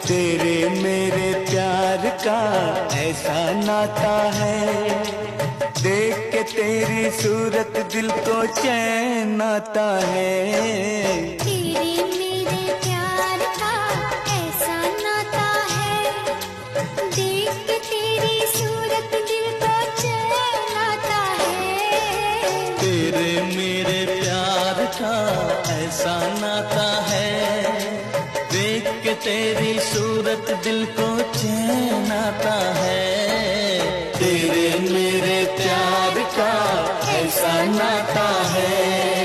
तेरे मेरे प्यार का ऐसा नाता है, देख के तेरी सूरत दिल को चैन आता है। तेरे मेरे प्यार का ऐसा नाता है, देख के तेरी सूरत दिल को चैन आता है। तेरे मेरे प्यार का ऐसा नाता है, देख के तेरी सूरत दिल को चैन आता है। तेरे मेरे प्यार का ऐसा नाता है।